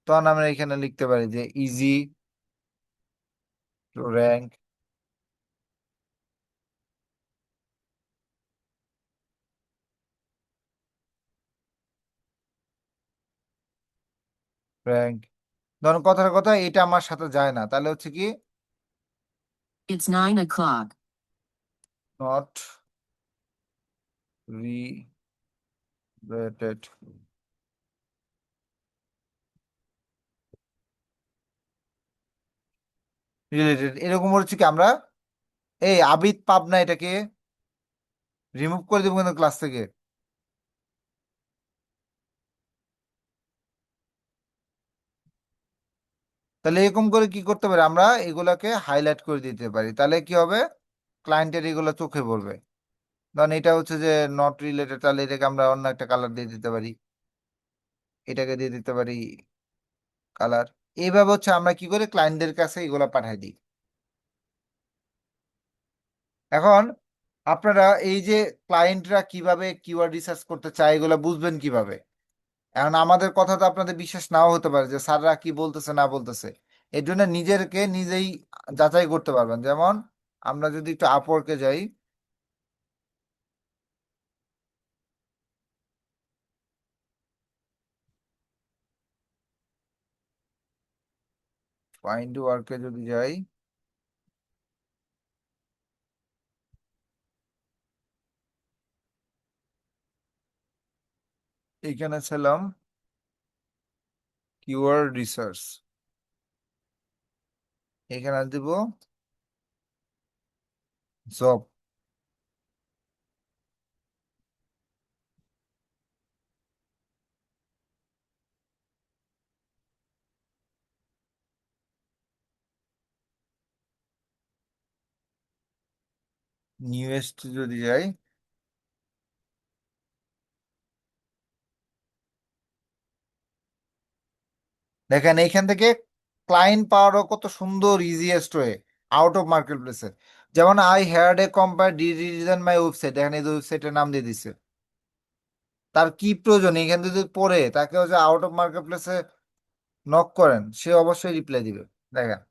তখন আমরা এখানে লিখতে পারি যে ইজি টু র্যাঙ্ক র্যাঙ্ক। ধরুন কথার কথা এটা আমার সাথে যায় না, তাহলে হচ্ছে কি
It's 9 o'clock.
Not related. Related এরকম হচ্ছে কি আমরা এই আবিদ পাবনা এটাকে রিমুভ করে দেবো কিন্তু ক্লাস থেকে। তাহলে এরকম করে কি করতে পারি আমরা এগুলাকে হাইলাইট করে দিতে পারি, তাহলে কি হবে ক্লায়েন্টের এগুলো চোখে পড়বে। ধরেন এটা হচ্ছে যে নট রিলেটেড, তাহলে এটাকে আমরা অন্য একটা কালার দিয়ে দিতে পারি, এটাকে দিয়ে দিতে পারি কালার। এইভাবে হচ্ছে আমরা কি করে ক্লায়েন্টদের কাছে এগুলো পাঠাই দিই। এখন আপনারা এই যে ক্লায়েন্টরা কিভাবে কিওয়ার্ড রিসার্চ করতে চায় এগুলো বুঝবেন কিভাবে? এখন আমাদের কথা তো আপনাদের বিশ্বাস নাও হতে পারে যে স্যাররা কি বলতেছে না বলতেছে, এর জন্য নিজেকে নিজেই যাচাই করতে পারবেন। যেমন আমরা যদি একটু আপওয়ার্কে যাই, ফাইন্ড ওয়ার্কে যদি যাই, এইখানে ছিলাম কিওয়ার্ড রিসার্চ, এখানে দিব জব। নিউয়েস্ট যদি যাই, দেখেন এইখান থেকে ক্লায়েন্ট পাওয়ারও কত সুন্দর easiest way out of market প্লেসে। যেমন I had a company design my website, এখানে এই ওয়েবসাইটের নাম দিয়ে দিছে। তার কি প্রয়োজন এখান থেকে যদি পড়ে তাকে হচ্ছে আউট অফ মার্কেট প্লেসে নক করেন, সে অবশ্যই রিপ্লাই দিবে। দেখেন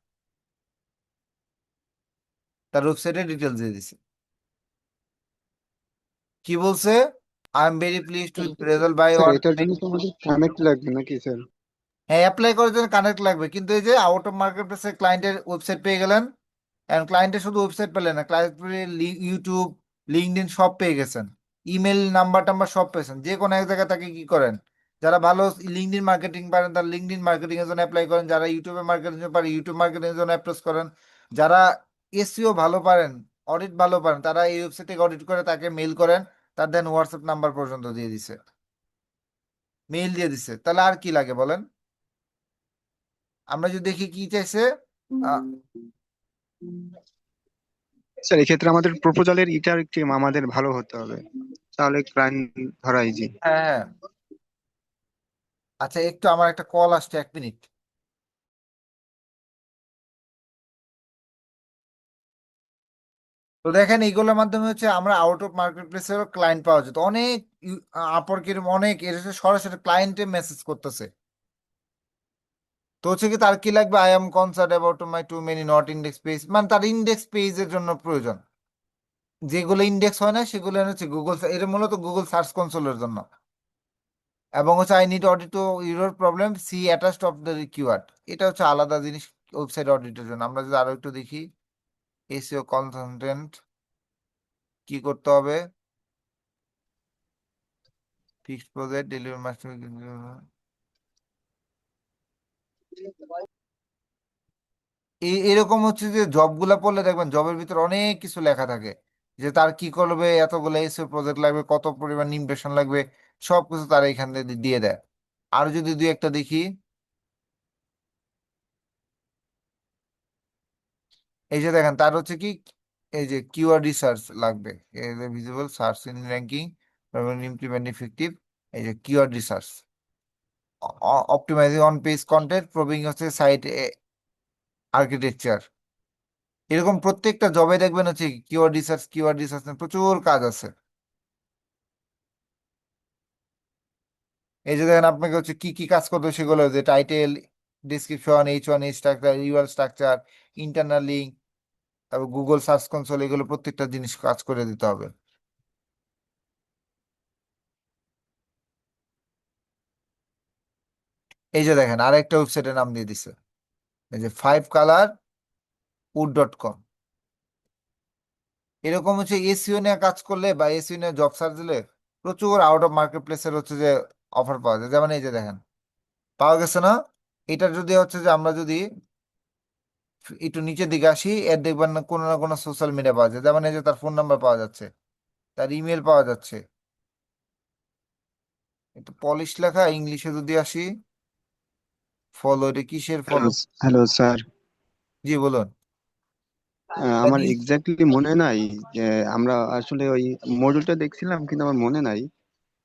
তার ওয়েবসাইটে ডিটেলস দিয়ে দিছে, কি বলছে, I am very pleased with result by
sir
one.
এটার জন্য তো আমাদের কানেক্ট লাগবে নাকি স্যার?
হ্যাঁ, অ্যাপ্লাই করার জন্য কানেক্ট লাগবে, কিন্তু এই যে আউট অফ মার্কেট প্লেসে ক্লায়েন্টের ওয়েবসাইট পেয়ে গেলেন, এখন ক্লায়েন্টের শুধু ওয়েবসাইট পেলেন না, ক্লায়েন্টের ইউটিউব, লিঙ্কডইন সব পেয়ে গেছেন, ইমেল নাম্বার টাম্বার সব পেয়েছেন। যে কোনো এক জায়গায় তাকে কি করেন, যারা ভালো লিঙ্কডইন মার্কেটিং পারেন তারা লিঙ্কডইন মার্কেটিং এর জন্য অ্যাপ্লাই করেন, যারা ইউটিউবে মার্কেটিং পারে ইউটিউব মার্কেটিং এর জন্য অ্যাপ্রোচ করেন, যারা এসইও ভালো পারেন, অডিট ভালো পারেন, তারা এই ওয়েবসাইট থেকে অডিট করে তাকে মেল করেন, তার দেন হোয়াটসঅ্যাপ নাম্বার পর্যন্ত দিয়ে দিছে, মেইল দিয়ে দিছে। তাহলে আর কি লাগে বলেন? আমরা যদি দেখি কি চাইছে, আহ,
স্যার এক্ষেত্রে আমাদের প্রপোজালের ইটার টিম আমাদের ভালো হতে হবে, তাহলে ক্লায়েন্ট ধরা ইজি।
হ্যাঁ হ্যাঁ, আচ্ছা একটু আমার একটা কল আসছে, 1 মিনিট। তো দেখেন এইগুলোর মাধ্যমে হচ্ছে আমরা আউট অফ মার্কেট প্লেসেরও ক্লায়েন্ট পাওয়া যেত অনেক। আপরকের অনেক এর হচ্ছে সরাসরি ক্লায়েন্টে মেসেজ করতেছে। তো হচ্ছে কি তার কি লাগবে, I am concern about my too many not index page, মানে তার ইন্ডেক্স পেজের জন্য প্রয়োজন, যেগুলো ইন্ডেক্স হয় না সেগুলো হচ্ছে গুগল, এটা মূলত গুগল সার্চ কনসোলের জন্য। এবং হচ্ছে I need audit to your problem see attached of the keyword, এটা হচ্ছে আলাদা জিনিস ওয়েবসাইট অডিটের জন্য। আমরা যদি আরো একটু দেখি, এসইও কনসালটেন্ট কি করতে হবে, ফিক্সড প্রজেক্ট ডেলিভারি মাস্টার, এরকম হচ্ছে যে জবগুলা পড়লে দেখবেন জবের ভিতরে অনেক কিছু লেখা থাকে, যে তার কি করবে, এতগুলো এসইও প্রজেক্ট লাগবে, কত পরিমাণ ইমপ্রেশন লাগবে, সবকিছু তারা এখান থেকে দিয়ে দেয়। আর যদি দুই একটা দেখি, এই যে দেখেন তার হচ্ছে কি, এই যে কিওয়ার্ড রিসার্চ লাগবে, এই যে visible search in ranking, implement effective, এই যে keyword research, optimising on page content, probing হচ্ছে সাইট আর্কিটেকচার। এরকম প্রত্যেকটা জবে দেখবেন হচ্ছে কিওয়ার্ড রিসার্চ প্রচুর কাজ আছে। এই যে দেখেন আপনাকে হচ্ছে কি কি কাজ করতে হবে সেগুলো, যে title, description, H1 structure, URL structure, internal link, তারপর গুগল সার্চ কনসোল, এগুলো প্রত্যেকটা জিনিস কাজ করে দিতে হবে। এই যে দেখেন আরেকটা ওয়েবসাইটের নাম দিয়ে দিছে, এই যে 5colorwood.com। এরকম হচ্ছে এসইও নিয়ে কাজ করলে বা এসইও নিয়ে জব সার্চ দিলে প্রচুর আউট অফ মার্কেট প্লেসের হচ্ছে যে অফার পাওয়া যায়, যেমন এই যে দেখেন পাওয়া গেছে না। এটা যদি হচ্ছে যে আমরা যদি একটু নিচের দিকে আসি, এর দেখবেন না কোনো সোশ্যাল মিডিয়া পাওয়া যায়, যেমন এই যে তার ফোন নাম্বার পাওয়া যাচ্ছে, তার ইমেল পাওয়া যাচ্ছে। একটু পলিশ লেখা ইংলিশে যদি আসি, ফলো, এটা কিসের
হ্যালো,
ফলো?
Hello sir.
জি বলুন।
আমার এক্স্যাক্টলি মনে নাই যে আমরা আসলে ওই মডিউলটা দেখছিলাম, কিন্তু আমার মনে নাই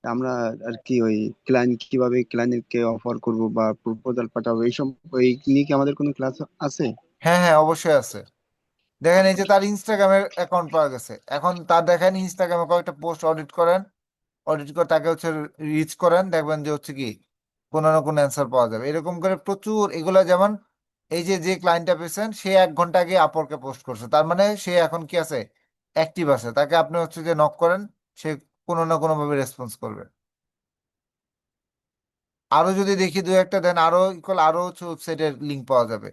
আমরা আর কি ওই ক্লায়েন্ট কিভাবে ক্লায়েন্টকে অফার করব বা প্রপোজাল পাঠাবো এইসব, ওই নিয়ে কি আমাদের কোনো ক্লাস আছে?
হ্যাঁ হ্যাঁ, অবশ্যই আছে। দেখেন এই যে তার ইনস্টাগ্রামের অ্যাকাউন্ট পাওয়া গেছে, এখন তার দেখেন ইনস্টাগ্রামে কয়েকটা পোস্ট অডিট করেন, অডিট করে তাকে হচ্ছে রিচ করেন, দেখবেন যে হচ্ছে কি কোনো না কোনো অ্যান্সার পাওয়া যাবে। এরকম করে প্রচুর এগুলা, যেমন এই যে যে ক্লায়েন্টটা পেয়েছেন সে 1 ঘন্টা আগে আপওয়ার্কে পোস্ট করছে, তার মানে সে এখন কি আছে, অ্যাক্টিভ আছে, তাকে আপনি হচ্ছে যে নক করেন, সে কোনো না কোনো ভাবে রেসপন্স করবে। আরো যদি দেখি দু একটা দেন, আরো ইকুয়াল আরো হচ্ছে ওয়েবসাইটের লিঙ্ক পাওয়া যাবে।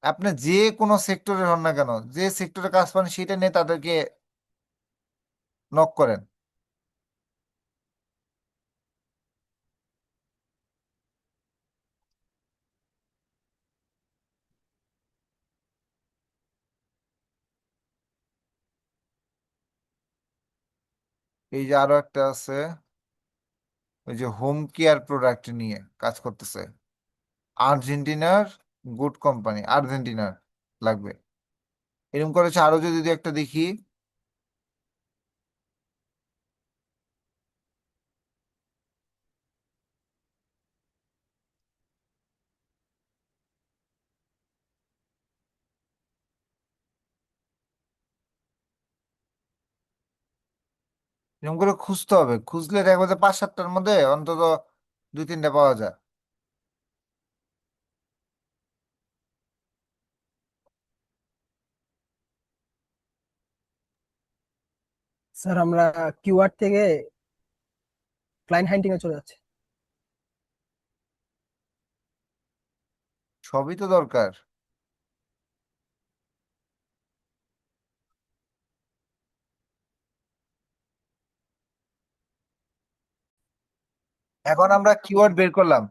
আপনি যে কোনো সেক্টরের হন না কেন, যে সেক্টরে কাজ পান সেটা নিয়ে তাদেরকে নক করেন। এই যে আরো একটা আছে, ওই যে হোম কেয়ার প্রোডাক্ট নিয়ে কাজ করতেছে, আর্জেন্টিনার গুড কোম্পানি, আর্জেন্টিনার লাগবে। এরকম করেছে। আরো যদি দু একটা দেখি, এরকম করে খুঁজতে হবে, খুঁজলে দেখবো যে 5-7টার মধ্যে অন্তত 2-3টা পাওয়া যায়।
স্যার আমরা কিওয়ার্ড থেকে ক্লায়েন্ট হান্টিং এ চলে যাচ্ছে।
সবই তো দরকার। এখন আমরা কিওয়ার্ড বের করলাম,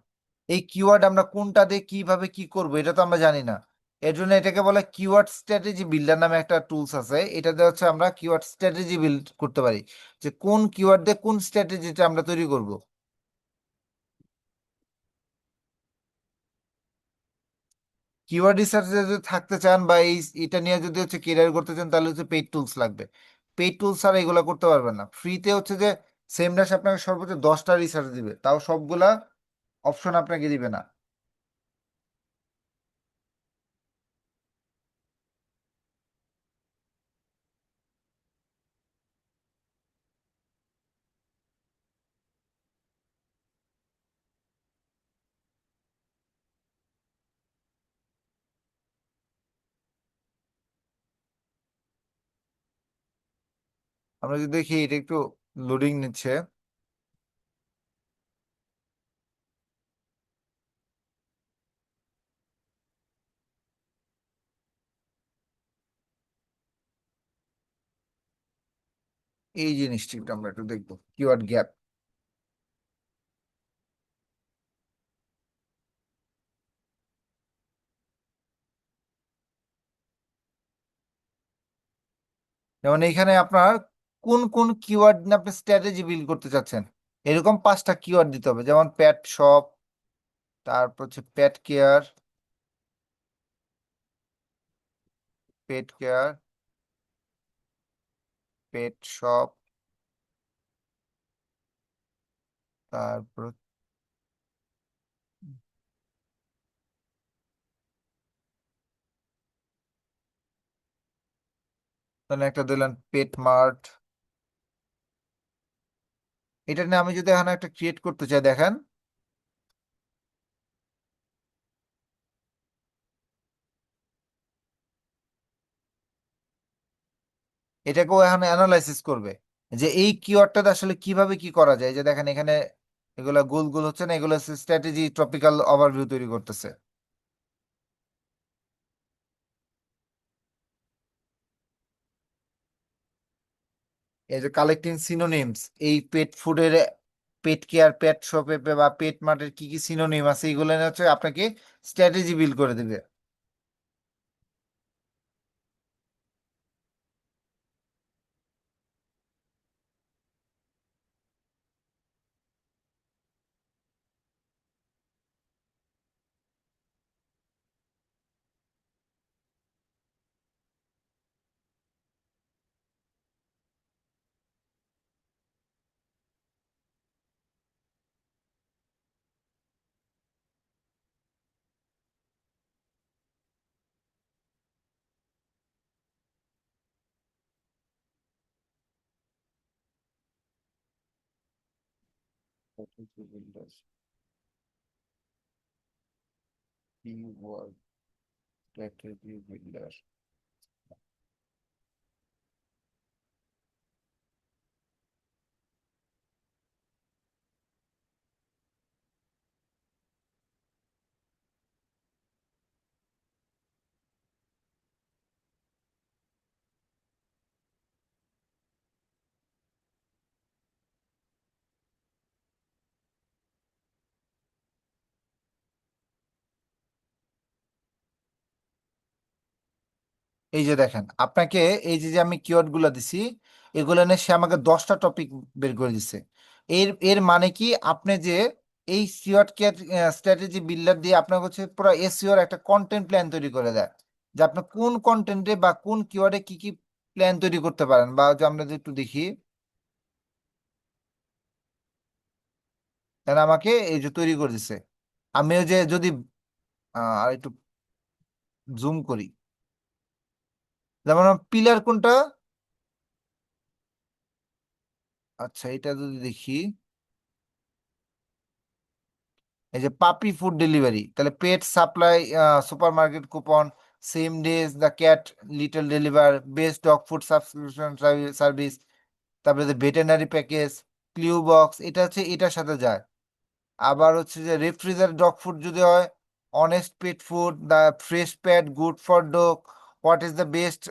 এই কিওয়ার্ড আমরা কোনটা দিয়ে কিভাবে কি করব এটা তো আমরা জানি না। এর জন্য এটাকে বলে কিওয়ার্ড স্ট্র্যাটেজি বিল্ডার নামে একটা টুলস আছে, এটাতে হচ্ছে আমরা কিওয়ার্ড স্ট্র্যাটেজি বিল্ড করতে পারি, যে কোন কিওয়ার্ড দিয়ে কোন স্ট্র্যাটেজিটা আমরা তৈরি করব। কিওয়ার্ড রিসার্চে যদি থাকতে চান বা এটা নিয়ে যদি হচ্ছে কেরিয়ার করতে চান, তাহলে হচ্ছে পেইড টুলস লাগবে। পেইড টুলস ছাড়া এগুলো করতে পারবেন না। ফ্রিতে হচ্ছে যে সেম ড্যাশ আপনাকে সর্বোচ্চ 10টা রিসার্চ দিবে, তাও সবগুলা অপশন আপনাকে দিবে না। আমরা যদি দেখি এটা একটু লোডিং নিচ্ছে। এই জিনিসটি একটু আমরা একটু দেখবো, কিওয়ার্ড গ্যাপ। যেমন এখানে আপনার কোন কোন কিওয়ার্ড নিয়ে আপনি স্ট্র্যাটেজি বিল্ড করতে চাচ্ছেন, এরকম 5টা কিওয়ার্ড দিতে হবে, যেমন পেট শপ, তারপর হচ্ছে pet care, pet care, pet shop, তারপর ধরেন একটা দিলেন পেট মার্ট। এটা নিয়ে আমি যদি এখানে একটা ক্রিয়েট করতে চাই, দেখেন এটাকেও এখানে অ্যানালাইসিস করবে যে এই কিওয়ার্ডটাতে আসলে কিভাবে কি করা যায়। যে দেখেন এখানে এগুলা গোল গোল হচ্ছে না, এগুলো স্ট্র্যাটেজি টপিক্যাল ওভারভিউ তৈরি করতেছে। এই যে কালেক্টিং সিনোনিমস, এই পেট ফুডের, পেট কেয়ার, পেট শপে বা পেট মার্টের কি কি সিনোনিম আছে এগুলো নিয়ে হচ্ছে আপনাকে স্ট্র্যাটেজি বিল্ড করে দিবে। Keyword strategy builder. এই যে দেখেন আপনাকে, এই যে যে আমি কিওয়ার্ড গুলো দিছি, এগুলো নিয়ে সে আমাকে 10টা টপিক বের করে দিছে। এর এর মানে কি, আপনি যে এই কিওয়ার্ড স্ট্র্যাটেজি বিল্ডার দিয়ে আপনার হচ্ছে পুরো এসইও এর একটা কন্টেন্ট প্ল্যান তৈরি করে দেয়, যে আপনি কোন কন্টেন্টে বা কোন কিওয়ার্ডে কি কি প্ল্যান তৈরি করতে পারেন। বা যে আমরা যদি একটু দেখি, তাহলে আমাকে এই যে তৈরি করে দিছে। আমিও যে যদি আর একটু জুম করি, যেমন পিলার কোনটা, আচ্ছা এটা যদি দেখি, এই যে পাপি ফুড ডেলিভারি, তাহলে pet supply, supermarket coupon, same days the cat little deliver, best dog food subscription service, তারপরে যে ভেটেনারি প্যাকেজ, ক্লিউ বক্স, এটা হচ্ছে এটার সাথে যায়। আবার হচ্ছে যে রেফ্রিজারেট ডগ ফুড যদি হয়, honest pet food, the fresh pet, good for dog, what is the best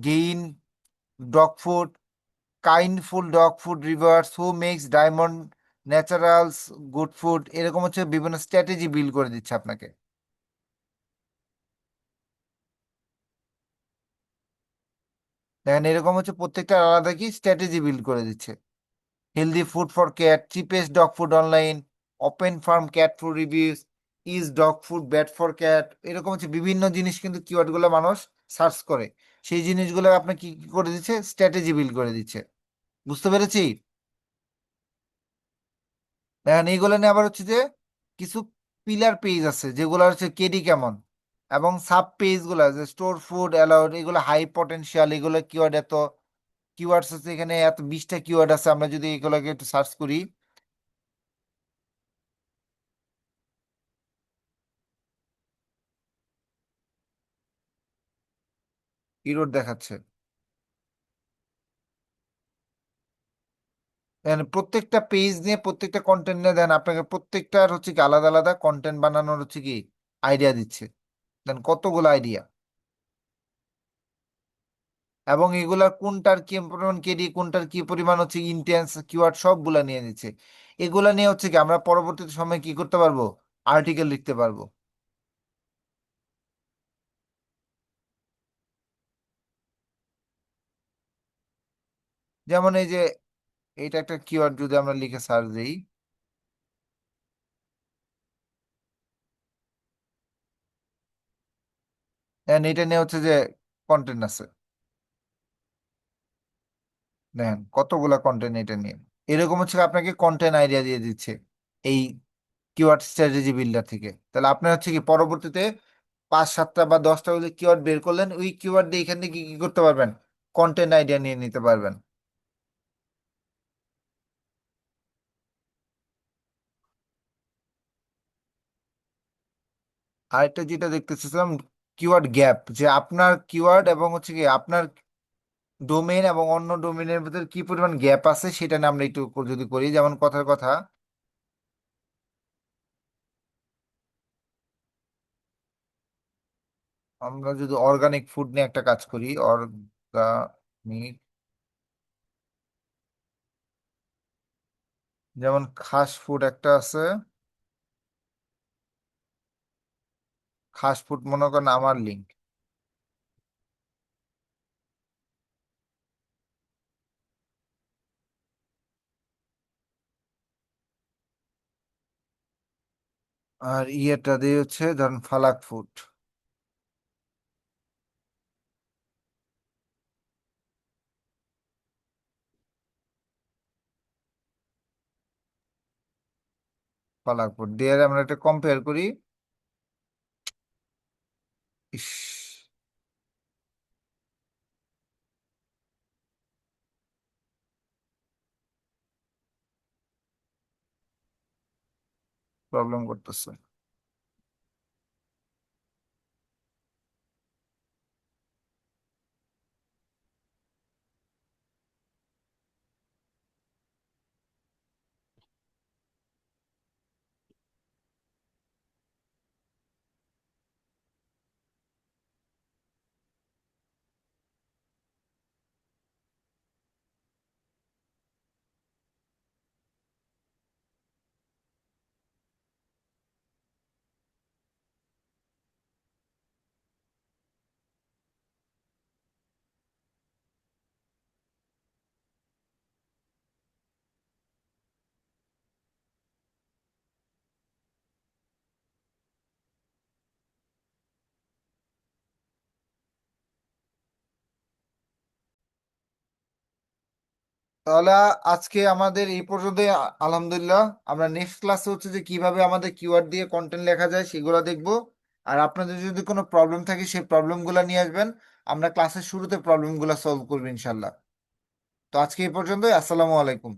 gain dog food, kindful dog food reverse, who makes diamond naturals good food, এরকম হচ্ছে বিভিন্ন স্ট্র্যাটেজি বিল্ড করে দিচ্ছে আপনাকে। দেখেন এরকম হচ্ছে প্রত্যেকটা আলাদা কি স্ট্র্যাটেজি বিল্ড করে দিচ্ছে। Healthy food for cat, cheapest dog food online, open farm cat food reviews, is dog food bad for cat, এরকম হচ্ছে বিভিন্ন জিনিস কিন্তু কিওয়ার্ড গুলো মানুষ সার্চ করে, সেই জিনিসগুলো আপনাকে কি কি করে দিচ্ছে, স্ট্র্যাটেজি বিল্ড করে দিচ্ছে। বুঝতে পেরেছি? দেখেন এইগুলো নিয়ে আবার হচ্ছে যে কিছু পিলার পেজ আছে যেগুলো হচ্ছে কেডি কেমন, এবং সাব পেজ গুলা যে স্টোর ফুড অ্যালাউড, এগুলো হাই পটেনশিয়াল, এগুলো কিওয়ার্ড এত কিওয়ার্ডস আছে, এখানে এত 20টা কিওয়ার্ড আছে। আমরা যদি এগুলোকে একটু সার্চ করি, কিওয়ার্ড দেখাচ্ছে। দেখেন প্রত্যেকটা পেজ নিয়ে, প্রত্যেকটা কন্টেন্ট নিয়ে দেন আপনাকে প্রত্যেকটার হচ্ছে কি আলাদা আলাদা কন্টেন্ট বানানোর হচ্ছে কি আইডিয়া দিচ্ছে। দেন কতগুলো আইডিয়া, এবং এগুলা কোনটার কি পরিমাণ কেডি, কোনটার কি পরিমাণ হচ্ছে ইন্টেন্স কিওয়ার্ড, সবগুলা নিয়ে নিচ্ছে। এগুলা নিয়ে হচ্ছে কি আমরা পরবর্তীতে সময় কি করতে পারবো, আর্টিকেল লিখতে পারবো। যেমন এই যে এইটা একটা কিওয়ার্ড যদি আমরা লিখে সার্চ দিই, দেন এটা নিয়ে হচ্ছে যে কন্টেন্ট আছে, দেখেন কতগুলা কন্টেন্ট এটা নিয়ে। এরকম হচ্ছে আপনাকে কন্টেন্ট আইডিয়া দিয়ে দিচ্ছে এই কিওয়ার্ড স্ট্র্যাটেজি বিল্ডার থেকে। তাহলে আপনি হচ্ছে কি পরবর্তীতে 5 7টা বা 10টা কিওয়ার্ড বের করলেন, ওই কিওয়ার্ড দিয়ে এখান থেকে কি করতে পারবেন, কন্টেন্ট আইডিয়া নিয়ে নিতে পারবেন। আরেকটা যেটা দেখতেছিলাম, কিওয়ার্ড গ্যাপ, যে আপনার কিওয়ার্ড এবং হচ্ছে কি আপনার ডোমেইন এবং অন্য ডোমেইনের ভিতরে কি পরিমাণ গ্যাপ আছে সেটা নিয়ে আমরা একটু যদি করি, যেমন কথার কথা, আমরা যদি অর্গানিক ফুড নিয়ে একটা কাজ করি, অর্গানিক যেমন খাস ফুড একটা আছে, খাস ফুড মনে করেন আমার লিঙ্ক। আর ইয়েটা দিয়ে হচ্ছে ধরেন ফালাক ফুড। ফালাক ফুড দিয়ে আমরা একটা কম্পেয়ার করি। ইস, প্রবলেম করতেছে। তাহলে আজকে আমাদের এই পর্যন্ত। আলহামদুলিল্লাহ, আমরা নেক্সট ক্লাসে হচ্ছে যে কিভাবে আমাদের কিওয়ার্ড দিয়ে কন্টেন্ট লেখা যায় সেগুলো দেখবো। আর আপনাদের যদি কোনো প্রবলেম থাকে সেই প্রবলেমগুলো নিয়ে আসবেন, আমরা ক্লাসের শুরুতে প্রবলেমগুলো সলভ করবো ইনশাল্লাহ। তো আজকে এই পর্যন্তই। আসসালামু আলাইকুম।